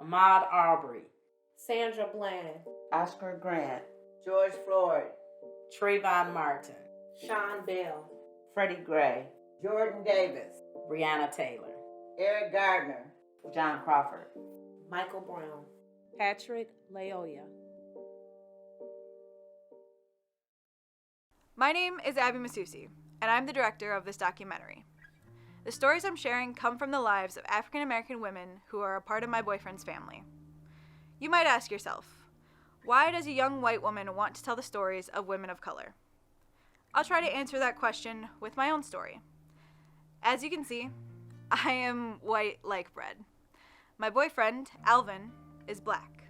Ahmaud Arbery, Sandra Bland, Oscar Grant, George Floyd, Trayvon Martin, Sean Bell, Freddie Gray, Jordan Davis, Breonna Taylor, Eric Gardner, John Crawford, Michael Brown, Patrick Laoya. My name is Abby Masusi, and I'm the director of this documentary. The stories I'm sharing come from the lives of African American women who are a part of my boyfriend's family. You might ask yourself, why does a young white woman want to tell the stories of women of color? I'll try to answer that question with my own story. As you can see, I am white like bread. My boyfriend, Alvin, is black.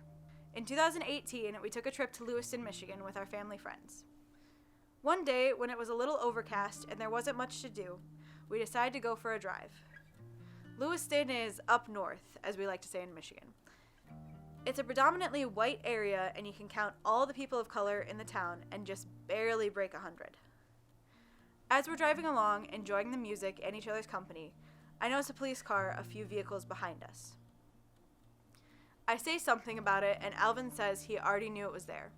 In 2018, we took a trip to Lewiston, Michigan with our family friends. One day, when it was a little overcast and there wasn't much to do, we decided to go for a drive. Lewiston is up north, as we like to say in Michigan. It's a predominantly white area, and you can count all the people of color in the town and just barely break 100. As we're driving along, enjoying the music and each other's company, I notice a police car a few vehicles behind us. I say something about it, and Alvin says he already knew it was there.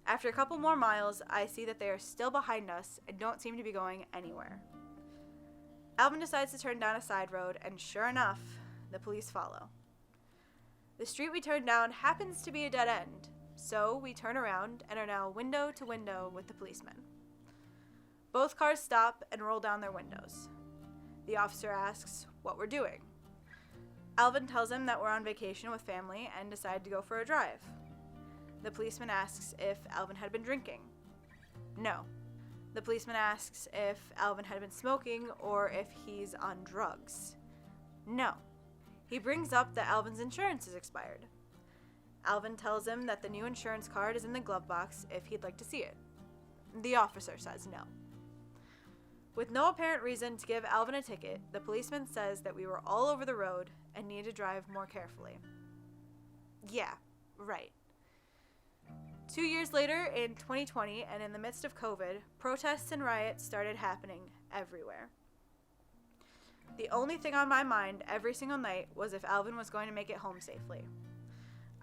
After a couple more miles, I see that they are still behind us and don't seem to be going anywhere. Alvin decides to turn down a side road, and sure enough, the police follow. The street we turn down happens to be a dead end, so we turn around and are now window to window with the policemen. Both cars stop and roll down their windows. The officer asks what we're doing. Alvin tells him that we're on vacation with family and decide to go for a drive. The policeman asks if Alvin had been drinking. No. The policeman asks if Alvin had been smoking or if he's on drugs. No. He brings up that Alvin's insurance is expired. Alvin tells him that the new insurance card is in the glove box if he'd like to see it. The officer says no. With no apparent reason to give Alvin a ticket, the policeman says that we were all over the road and need to drive more carefully. Yeah, right. 2 years later, in 2020, and in the midst of COVID, protests and riots started happening everywhere. The only thing on my mind every single night was if Alvin was going to make it home safely.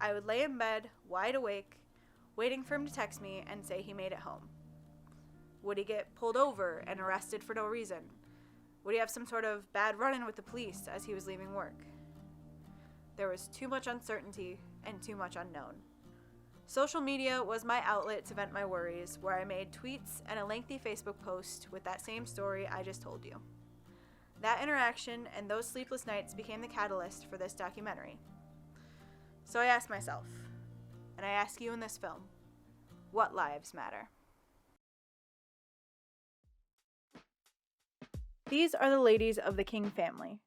I would lay in bed, wide awake, waiting for him to text me and say he made it home. Would he get pulled over and arrested for no reason? Would he have some sort of bad run-in with the police as he was leaving work? There was too much uncertainty and too much unknown. Social media was my outlet to vent my worries, where I made tweets and a lengthy Facebook post with that same story I just told you. That interaction and those sleepless nights became the catalyst for this documentary. So I asked myself, and I ask you in this film, what lives matter? These are the ladies of the King family.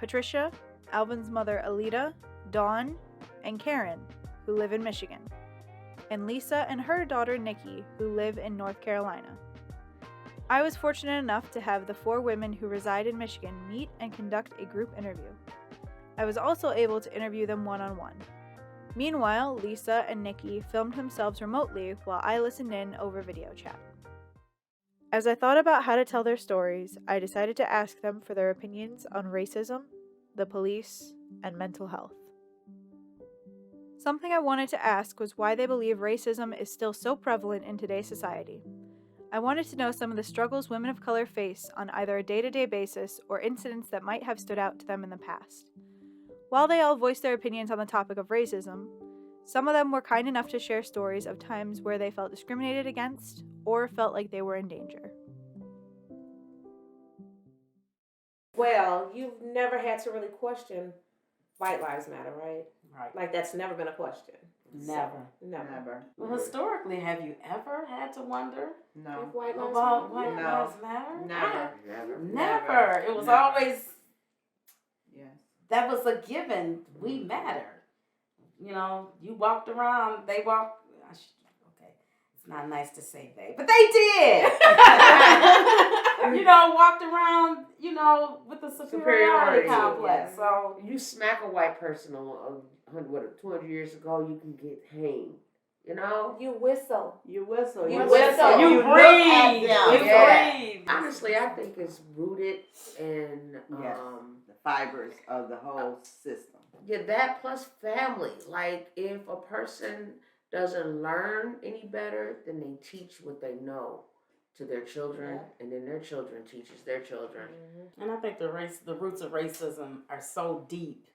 Patricia, Alvin's mother Alita, Dawn, and Karen, who live in Michigan, and Lisa and her daughter Nikki, who live in North Carolina. I was fortunate enough to have the 4 women who reside in Michigan meet and conduct a group interview. I was also able to interview them one-on-one. Meanwhile, Lisa and Nikki filmed themselves remotely while I listened in over video chat. As I thought about how to tell their stories, I decided to ask them for their opinions on racism, the police, and mental health. Something I wanted to ask was why they believe racism is still so prevalent in today's society. I wanted to know some of the struggles women of color face on either a day-to-day basis or incidents that might have stood out to them in the past. While they all voiced their opinions on the topic of racism, some of them were kind enough to share stories of times where they felt discriminated against or felt like they were in danger. Well, you've never had to really question White Lives Matter, right? Right. Like, that's never been a question. Never. So, never. Well, historically, have you ever had to wonder No. If White Lives about Matter? White No. Lives Matter? Never. Never. It was Never. always, Yes. that was a given. We matter. You know, you walked around, they walked, okay, it's not nice to say they, but they did. You know, walked around, you know, with the superiority complex. Yeah. So You smack a white person on 200 years ago, you can get hanged. You know? You whistle. You whistle. You look whistle. at- You look at breathe. them. You Yeah. breathe. Honestly, I think it's rooted in Yes. The fibers of the whole system. yeah, that plus family. Like if a person doesn't learn any better, then they teach what they know to their children, and then their children teaches their children. And I think the roots of racism are so deep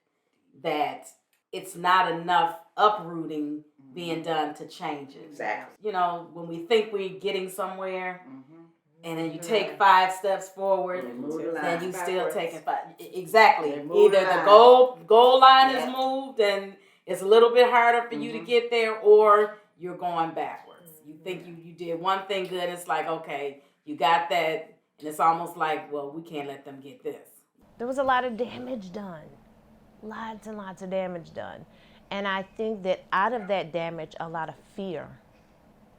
that it's not enough uprooting being done to change it. Exactly. You know, when we think we're getting somewhere, Mm-hmm. and then you take 5 steps forward, They move the then line. you still Backwards. taking 5. Exactly. They move Either the the line. goal line is Yeah. moved and it's a little bit harder for you to get there, or you're going backwards. You think you did one thing good, it's like, okay, you got that, and it's almost like, well, we can't let them get this. There was a lot of damage done. Lots and lots of damage done. And I think that out of that damage, a lot of fear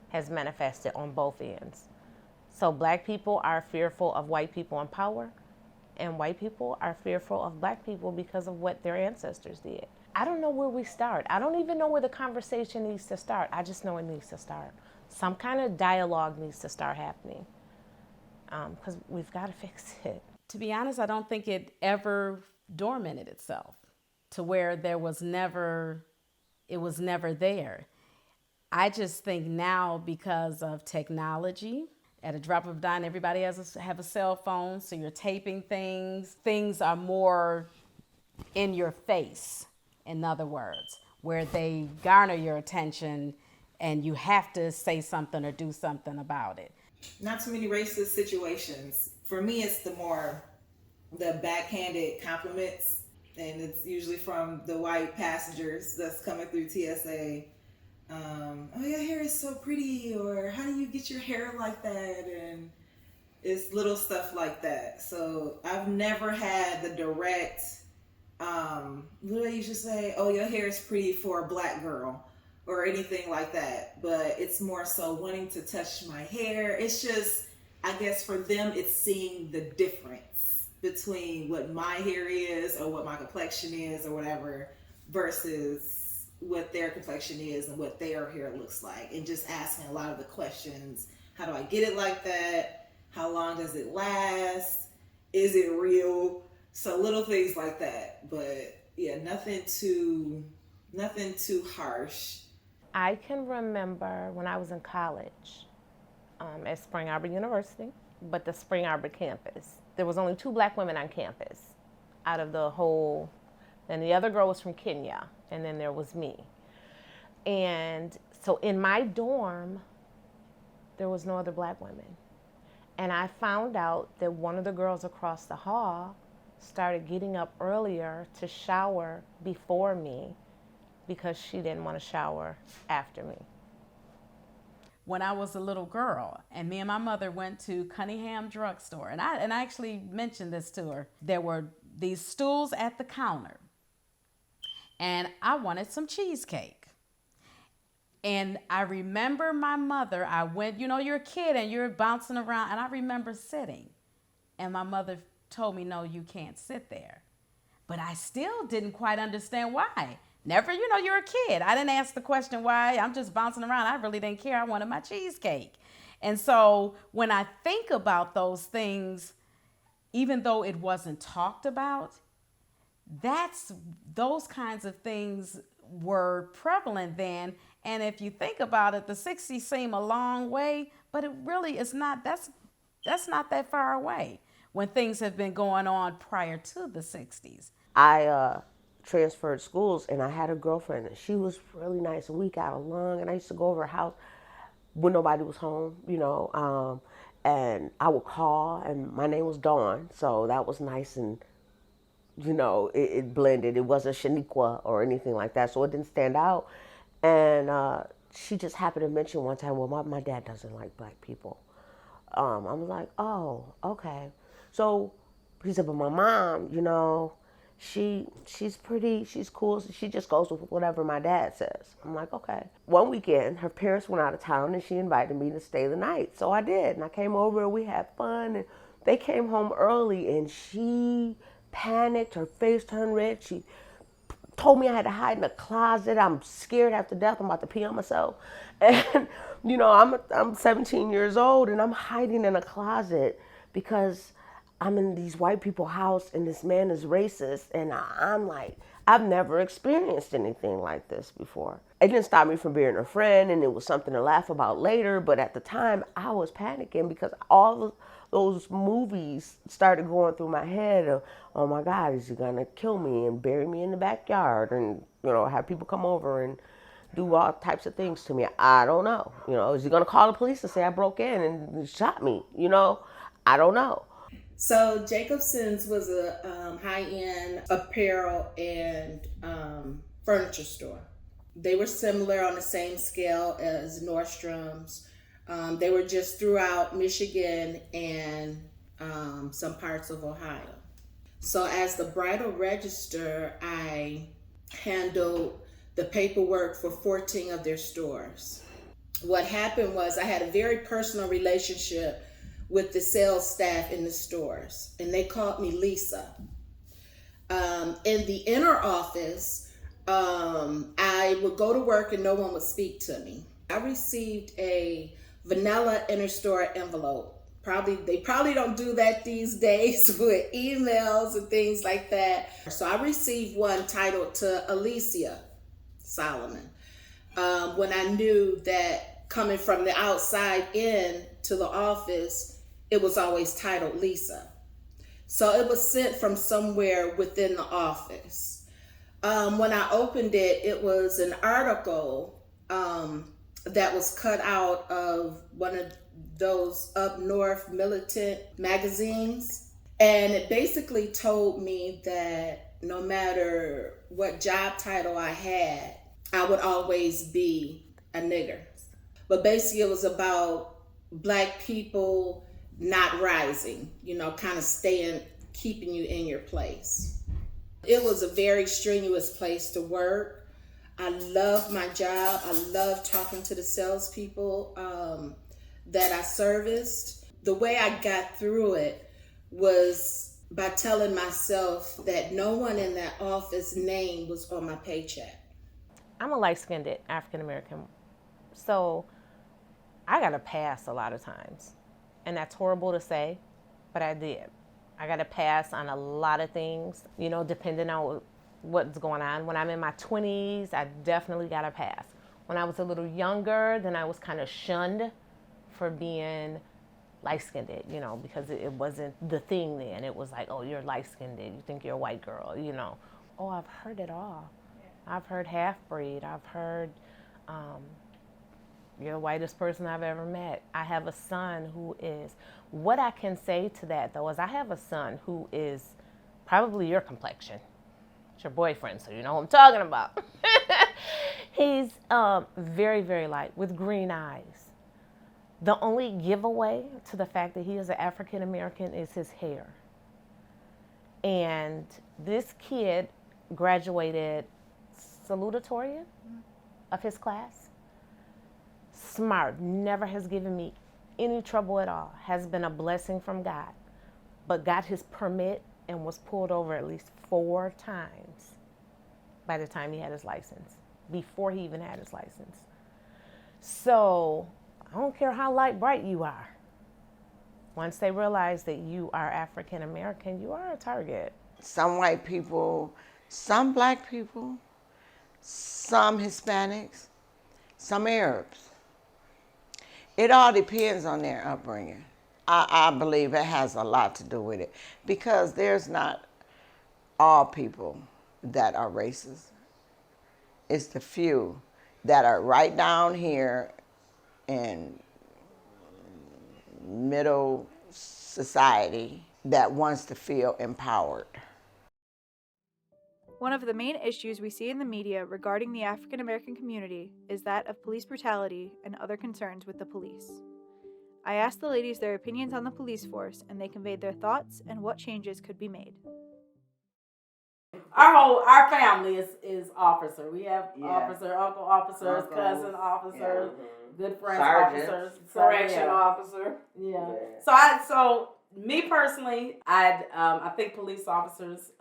has manifested on both ends. So black people are fearful of white people in power, and white people are fearful of black people because of what their ancestors did. I don't know where we start. I don't even know where the conversation needs to start. I just know it needs to start. Some kind of dialogue needs to start happening, because we've got to fix it. To be honest, I don't think it ever dormanted itself to where it was never there. I just think now, because of technology, at a drop of a dime, everybody have a cell phone, so you're taping things. Things are more in your face, in other words, where they garner your attention and you have to say something or do something about it. Not too many racist situations. For me, it's the backhanded compliments, and it's usually from the white passengers that's coming through TSA. Oh, your hair is so pretty, or how do you get your hair like that? And it's little stuff like that. So I've never had the direct, what do I usually say? Oh, your hair is pretty for a black girl, or anything like that. But it's more so wanting to touch my hair. It's just, I guess for them, it's seeing the difference between what my hair is or what my complexion is or whatever versus what their complexion is and what their hair looks like, and just asking a lot of the questions. How do I get it like that? How long does it last? Is it real? So little things like that. But yeah, nothing too harsh. I can remember when I was in college at Spring Arbor University, but the Spring Arbor campus. There was only 2 black women on campus out of the whole, and the other girl was from Kenya, and then there was me. And so in my dorm, there was no other black women. And I found out that one of the girls across the hall started getting up earlier to shower before me because she didn't want to shower after me. When I was a little girl, and me and my mother went to Cunningham Drugstore, and I actually mentioned this to her. There were these stools at the counter, and I wanted some cheesecake. And I remember my mother, I went, you're a kid and you're bouncing around, and I remember sitting, and my mother told me, no, you can't sit there. But I still didn't quite understand why. Never, you're a kid. I didn't ask the question why. I'm just bouncing around. I really didn't care. I wanted my cheesecake. And so when I think about those things, even though it wasn't talked about, those kinds of things were prevalent then. And if you think about it, the 60s seem a long way, but it really is not. That's not that far away when things have been going on prior to the 60s. I transferred schools, and I had a girlfriend, and she was really nice, and we got along, and I used to go over her house when nobody was home, and I would call, and my name was Dawn, so that was nice, and it blended. It wasn't Shaniqua or anything like that, so it didn't stand out. And she just happened to mention one time, well, my dad doesn't like black people. I was like, oh, okay. So he said, but my mom, she's pretty, she's cool. So she just goes with whatever my dad says. I'm like, okay. One weekend, her parents went out of town, and she invited me to stay the night. So I did, and I came over, and we had fun. And they came home early, and she panicked. Her face turned red. She told me I had to hide in a closet. I'm scared half to death. I'm about to pee on myself. And, you know, I'm 17 years old and I'm hiding in a closet because I'm in these white people's house and this man is racist. And I'm like, I've never experienced anything like this before. It didn't stop me from being a friend, and it was something to laugh about later. But at the time, I was panicking because all those movies started going through my head of, oh my God, is he gonna kill me and bury me in the backyard and, you know, have people come over and do all types of things to me? I don't know. You know, is he gonna call the police and say I broke in and shot me? You know, I don't know. So Jacobson's was a high-end apparel and furniture store. They were similar on the same scale as Nordstrom's. They were just throughout Michigan and some parts of Ohio. So as the bridal register, I handled the paperwork for 14 of their stores. What happened was I had a very personal relationship with the sales staff in the stores, and they called me Lisa. In the inner office, I would go to work and no one would speak to me. I received a vanilla inner store envelope. They probably don't do that these days with emails and things like that. So I received one titled to Alicia Solomon. When I knew that coming from the outside in to the office, it was always titled Lisa. So it was sent from somewhere within the office. When I opened it, it was an article that was cut out of one of those up north militant magazines. And it basically told me that no matter what job title I had, I would always be a nigger. But basically it was about Black people not rising, you know, kind of keeping you in your place. It was a very strenuous place to work. I loved my job. I loved talking to the salespeople that I serviced. The way I got through it was by telling myself that no one in that office name was on my paycheck. I'm a light-skinned African-American, so I got a pass a lot of times. And that's horrible to say, but I did. I got a pass on a lot of things, you know, depending on what's going on. When I'm in my 20s, I definitely got a pass. When I was a little younger, then I was kind of shunned for being light-skinned, you know, because it wasn't the thing then. It was like, oh, you're light-skinned, you think you're a white girl, you know. Oh, I've heard it all. I've heard half-breed. I've heard you're the whitest person I've ever met. I have a son who is, what I can say to that though is I have a son who is probably your complexion. It's your boyfriend, so you know what I'm talking about. He's very, very light with green eyes. The only giveaway to the fact that he is an African American is his hair. And this kid graduated salutatorian of his class. Smart, never has given me any trouble at all, has been a blessing from God, but got his permit and was pulled over at least 4 times by the time he had his license, before he even had his license. So I don't care how light bright you are. Once they realize that you are African American, you are a target. Some white people, some Black people, some Hispanics, some Arabs. It all depends on their upbringing. I believe it has a lot to do with it, because there's not all people that are racist. It's the few that are right down here in middle society that wants to feel empowered. One of the main issues we see in the media regarding the African American community is that of police brutality and other concerns with the police. I asked the ladies their opinions on the police force, and they conveyed their thoughts and what changes could be made. Our family is officer. We have Yeah. officer, uncle officers, Uncles, cousin officers, good friends Sergeants. officers, Correction yeah. officer. Yeah. Yeah. So me personally, I think police officers,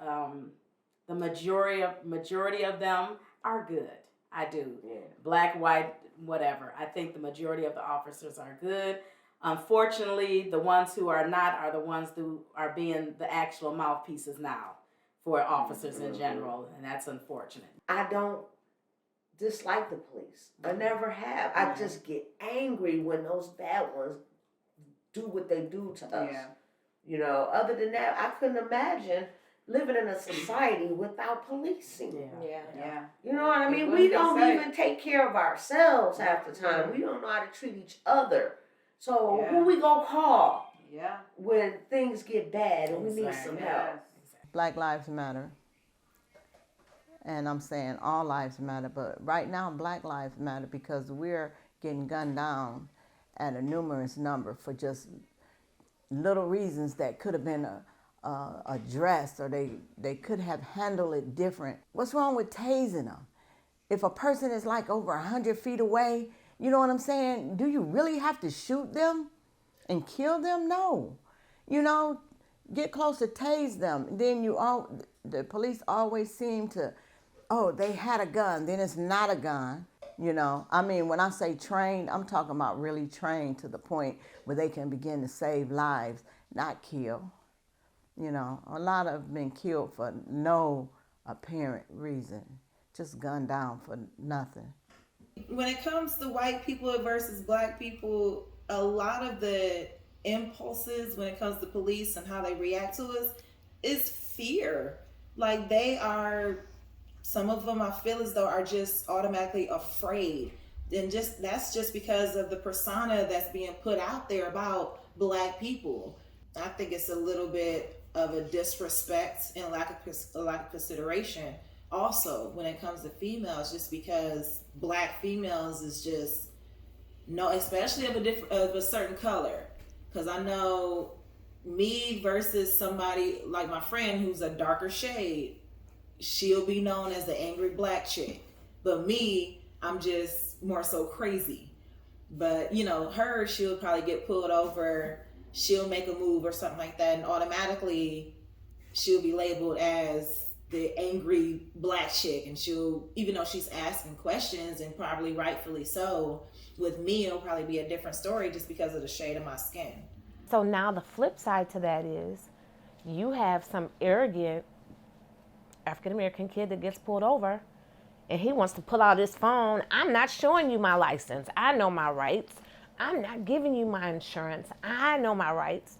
the the majority of them are good. I do. Yeah. Black, white, whatever. I think the majority of the officers are good. Unfortunately, the ones who are not are the ones who are being the actual mouthpieces now for officers in general, and that's unfortunate. I don't dislike the police. I never have. I just get angry when those bad ones do what they do to us. Yeah. You know, other than that, I couldn't imagine living in a society without policing. Yeah. You know what I It mean? wouldn't We be don't safe. even take care of ourselves half the time. We don't know how to treat each other. So Yeah. who we gonna call Yeah. when things get bad and we need Exactly. some help? Black Lives Matter. And I'm saying all lives matter, but right now Black Lives Matter because we're getting gunned down at a numerous number for just little reasons that could have been addressed, or they could have handled it different. What's wrong with tasing them? If a person is like over 100 feet away, you know what I'm saying? Do you really have to shoot them and kill them? No. You know, get close to tase them. Then the police always seem to, oh, they had a gun, then it's not a gun. You know, I mean, when I say trained, I'm talking about really trained to the point where they can begin to save lives, not kill. You know, a lot have been killed for no apparent reason, just gunned down for nothing. When it comes to white people versus black people, a lot of the impulses when it comes to police and how they react to us is fear. Like some of them I feel as though are just automatically afraid. And that's just because of the persona that's being put out there about black people. I think it's a little bit of a disrespect and a lack of consideration also when it comes to females, just because black females is just especially of a certain color. Because I know me versus somebody like my friend who's a darker shade, she'll be known as the angry black chick. But me, I'm just more so crazy. But she'll probably get pulled over, she'll make a move or something like that, and automatically she'll be labeled as the angry black chick. And she'll, even though she's asking questions, and probably rightfully so, with me it'll probably be a different story just because of the shade of my skin. So now the flip side to that is you have some arrogant African-American kid that gets pulled over and he wants to pull out his phone. I'm not showing you my license. I know my rights. I'm not giving you my insurance. I know my rights.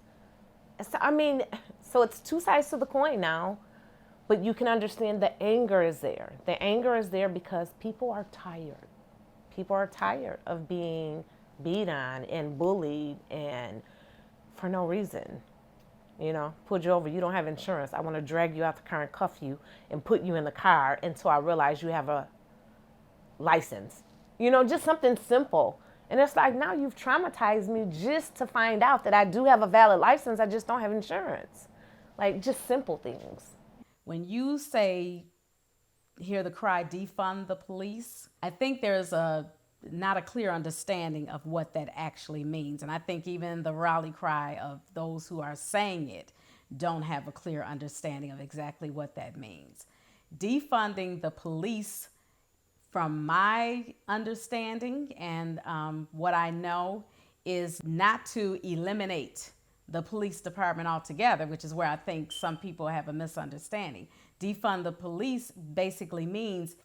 So it's two sides to the coin now, but you can understand the anger is there. The anger is there because people are tired. People are tired of being beat on and bullied and for no reason. Pulled you over, you don't have insurance. I want to drag you out the car and cuff you and put you in the car until I realize you have a license. Just something simple. And it's like, now you've traumatized me just to find out that I do have a valid license, I just don't have insurance. Like, just simple things. When you hear the cry, defund the police, I think there's not a clear understanding of what that actually means. And I think even the rally cry of those who are saying it don't have a clear understanding of exactly what that means. Defunding the police, from my understanding and what I know, is not to eliminate the police department altogether, which is where I think some people have a misunderstanding. Defund the police basically means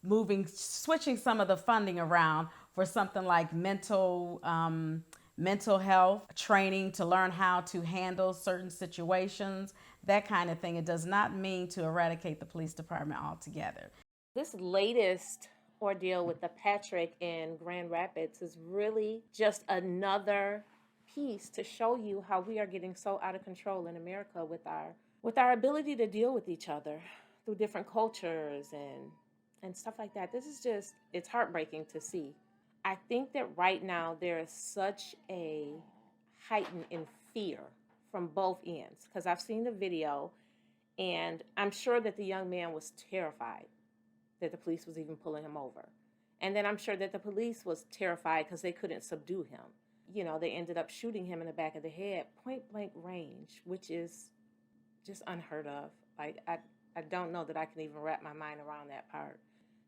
switching some of the funding around for something like mental health training to learn how to handle certain situations, that kind of thing. It does not mean to eradicate the police department altogether. This latest ordeal with the Patrick in Grand Rapids is really just another piece to show you how we are getting so out of control in America with our ability to deal with each other through different cultures and stuff like that. It's heartbreaking to see. I think that right now there is such a heighten in fear from both ends, because I've seen the video and I'm sure that the young man was terrified that the police was even pulling him over. And then I'm sure that the police was terrified because they couldn't subdue him. They ended up shooting him in the back of the head, point blank range, which is just unheard of. Like, I I don't know that I can even wrap my mind around that part.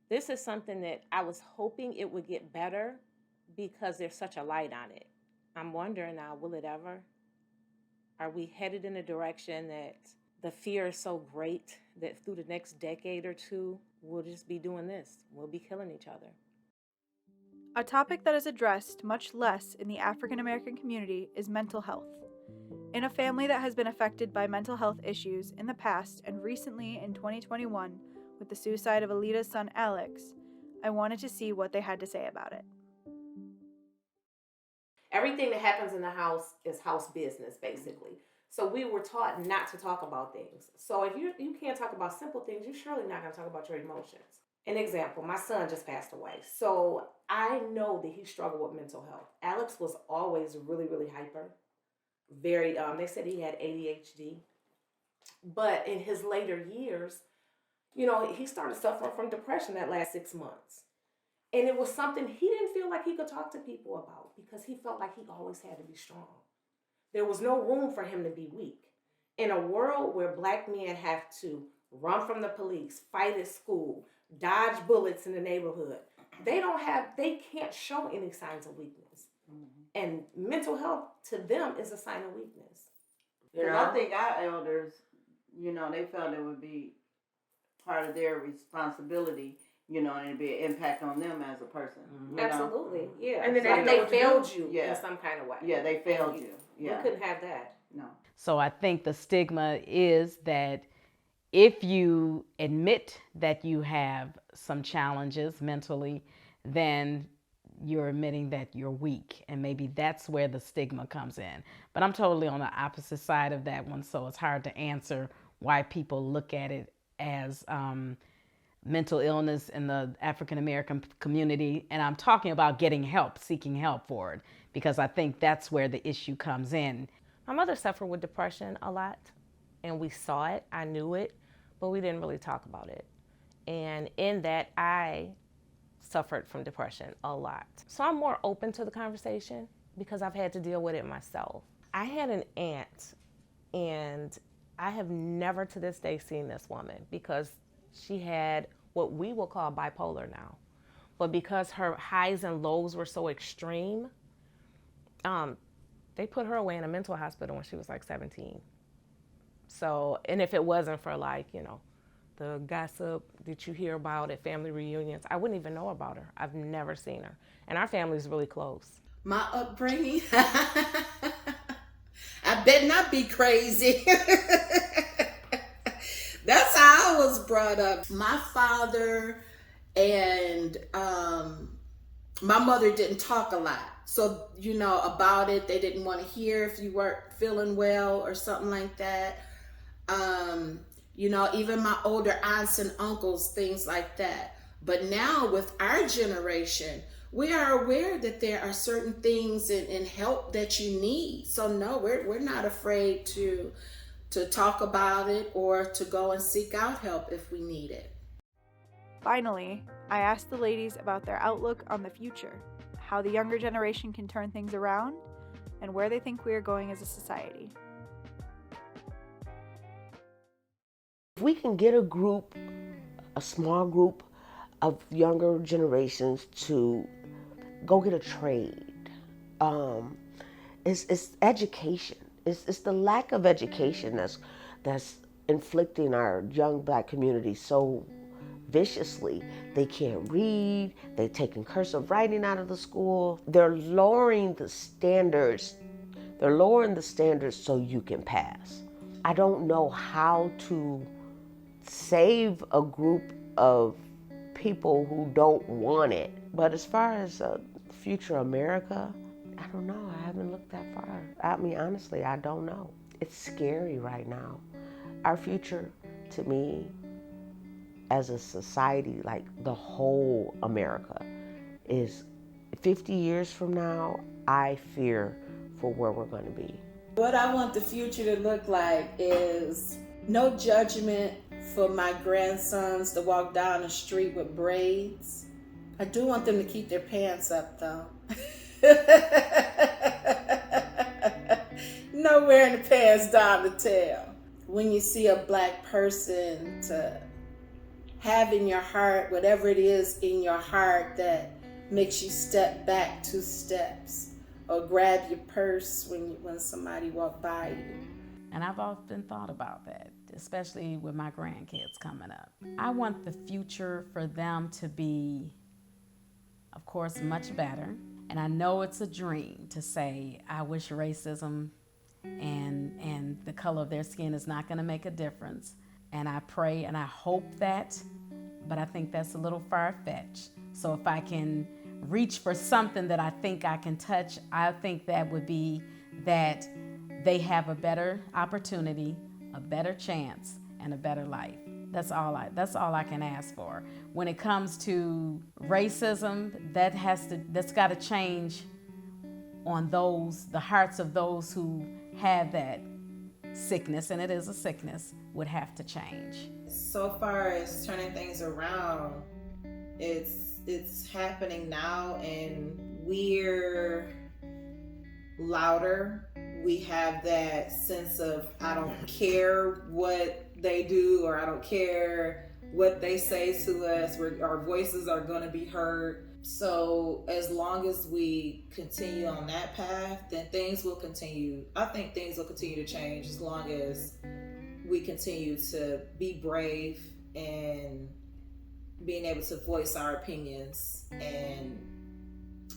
This is something that I was hoping it would get better because there's such a light on it. I'm wondering now, will it ever? Are we headed in a direction that the fear is so great that through the next decade or two, we'll just be doing this? We'll be killing each other. A topic that is addressed much less in the African American community is mental health. In a family that has been affected by mental health issues in the past and recently in 2021 with the suicide of Alita's son Alex, I wanted to see what they had to say about it. Everything that happens in the house is house business, basically. So we were taught not to talk about things. So if you can't talk about simple things, you're surely not going to talk about your emotions. An example, my son just passed away. So I know that he struggled with mental health. Alex was always really, really hyper. Very, they said he had ADHD. But in his later years, he started suffering from depression that last 6 months. And it was something he didn't feel like he could talk to people about because he felt like he always had to be strong. There was no room for him to be weak. In a world where black men have to run from the police, fight at school, dodge bullets in the neighborhood, they can't show any signs of weakness. Mm-hmm. And mental health to them is a sign of weakness. I think our elders, they felt it would be part of their responsibility, and it'd be an impact on them as a person. Mm-hmm. Absolutely, yeah. And then like they failed you in some kind of way. Yeah, they failed you. Yeah. We couldn't have that. No. So I think the stigma is that if you admit that you have some challenges mentally, then you're admitting that you're weak. And maybe that's where the stigma comes in. But I'm totally on the opposite side of that one. So it's hard to answer why people look at it as mental illness in the African American community. And I'm talking about getting help, seeking help for it, because I think that's where the issue comes in. My mother suffered with depression a lot, and we saw it, I knew it, but we didn't really talk about it. And in that, I suffered from depression a lot. So I'm more open to the conversation because I've had to deal with it myself. I had an aunt, and I have never to this day seen this woman because she had what we will call bipolar now. But because her highs and lows were so extreme, they put her away in a mental hospital when she was like 17. So, and if it wasn't for the gossip that you hear about at family reunions, I wouldn't even know about her. I've never seen her. And our family's really close. My upbringing, I bet not be crazy. That's how I was brought up. My father and my mother didn't talk a lot. So, about it, they didn't want to hear if you weren't feeling well or something like that. Even my older aunts and uncles, things like that. But now with our generation, we are aware that there are certain things and help that you need. So no, we're not afraid to talk about it or to go and seek out help if we need it. Finally, I asked the ladies about their outlook on the future, how the younger generation can turn things around, and where they think we are going as a society. If we can get a small group of younger generations to go get a trade, it's education. It's the lack of education that's inflicting our young black community so viciously. They can't read. They're taking cursive writing out of the school. They're lowering the standards. They're lowering the standards so you can pass. I don't know how to save a group of people who don't want it. But as far as future America, I don't know. I haven't looked that far. I mean, honestly, I don't know. It's scary right now. Our future, to me, as a society, like the whole America, is 50 years from now, I fear for where we're going to be. What I want the future to look like is no judgment for my grandsons to walk down the street with braids. I do want them to keep their pants up, though. No wearing the pants down the tail. when you see a black person, to have in your heart whatever it is in your heart that makes you step back 2 steps or grab your purse when somebody walk by you. And I've often thought about that, especially with my grandkids coming up. I want the future for them to be, of course, much better. And I know it's a dream to say, I wish racism and the color of their skin is not going to make a difference. And I pray and I hope that, but I think that's a little far-fetched. So if I can reach for something that I think I can touch, I think that would be that they have a better opportunity, a better chance, and a better life. That's all I can ask for. When it comes to racism, that's got to change on the hearts of those who have that sickness, and it is a sickness, would have to change. So far as turning things around, it's happening now, and we're louder. We have that sense of, I don't care what they do, or I don't care what they say to us. Our voices are going to be heard. So as long as we continue on that path, then things will continue. I think things will continue to change as long as we continue to be brave and being able to voice our opinions and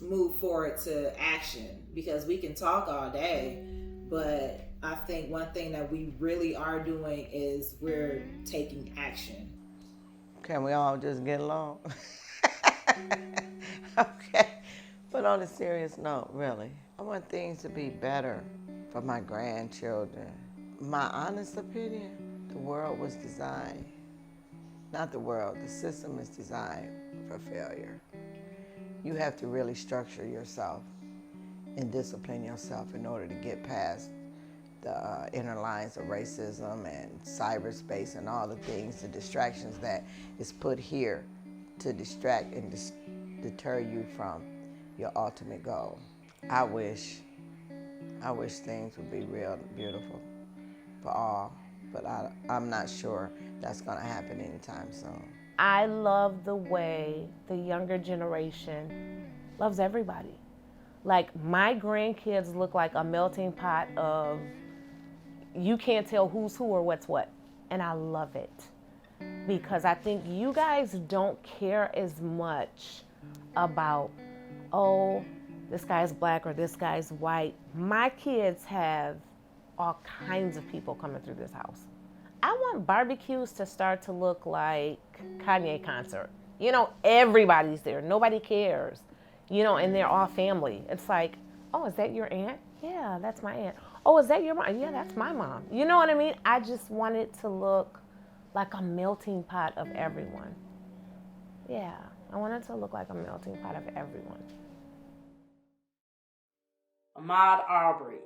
move forward to action, because we can talk all day, but I think one thing that we really are doing is we're taking action. Can we all just get along? Okay. But on a serious note, really, I want things to be better for my grandchildren. My honest opinion, the world was designed, not the world, the system is designed for failure. You have to really structure yourself and discipline yourself in order to get past the inner lines of racism and cyberspace and all the things, the distractions that is put here to distract and deter you from your ultimate goal. I wish things would be real beautiful for all, but I'm not sure that's going to happen anytime soon. I love the way the younger generation loves everybody. Like, my grandkids look like a melting pot of, you can't tell who's who or what's what. And I love it, because I think you guys don't care as much about, oh, this guy's black or this guy's white. My kids have all kinds of people coming through this house. I want barbecues to start to look like Kanye concert. You know, everybody's there. Nobody cares. You know, and they're all family. It's like, oh, is that your aunt? Yeah, that's my aunt. Oh, is that your mom? Yeah, that's my mom. You know what I mean? I just want it to look like a melting pot of everyone. Yeah, I want it to look like a melting pot of everyone. Ahmaud Arbery,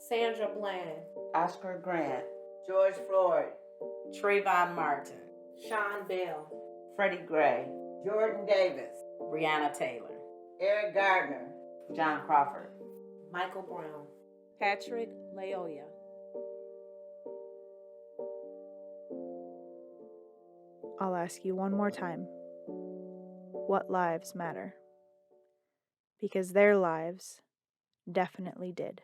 Sandra Bland, Oscar Grant, George Floyd, Trayvon Martin, Sean Bell, Freddie Gray, Jordan Davis, Breonna Taylor, Eric Gardner, John Crawford, Michael Brown, Patrick Laoya. I'll ask you one more time. What lives matter? Because their lives definitely did.